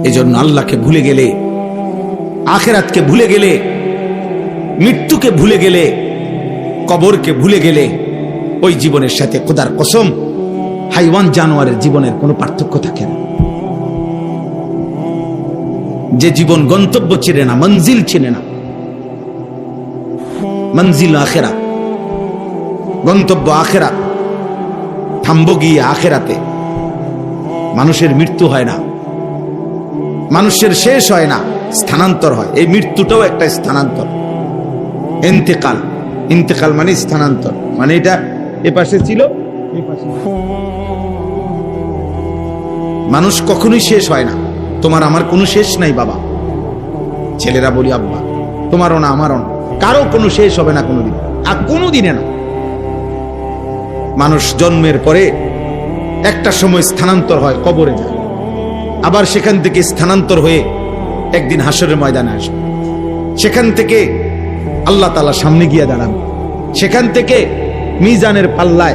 এজন্য আল্লাহকে ভুলে গেলে, আখিরাতকে ভুলে গেলে, মৃত্যুকে ভুলে গেলে, কবরকে ভুলে গেলে ওই জীবনের সাথে খোদার কসম হাইওয়ান জানোয়ারের জীবনের কোনো পার্থক্য থাকে না। যে জীবন গন্তব্য চিনে না, মঞ্জিল চিনে না, মঞ্জিল আখিরাত, গন্তব্য আখিরাত, থামবো গিয়ে আখিরাতে। মানুষের মৃত্যু হয় না, মানুষের শেষ হয় না, স্থানান্তর হয়। এই মৃত্যুটাও একটা স্থানান্তর, ইন্তেকাল। ইন্তেকাল মানে স্থানান্তর, মানে এটা এ পাশে ছিল, এই পাশে। মানুষ কখনোই শেষ হয় না। তোমার আমার কোনো শেষ নাই বাবা। ছেলেরা বলি আব্বা, তোমারও না আমারও না, কারো কোনো শেষ হবে না কোনোদিন, আর কোনো দিনে না। মানুষ জন্মের পরে একটা সময় স্থানান্তর হয়, কবরে যায়, আবার সেখান থেকে স্থানান্তর হয়ে একদিন হাসরের ময়দানে আসবে। সেখান থেকে আল্লাহ তাআলার সামনে গিয়ে দাঁড়াবে, সেখান থেকে মিজানের পাল্লায়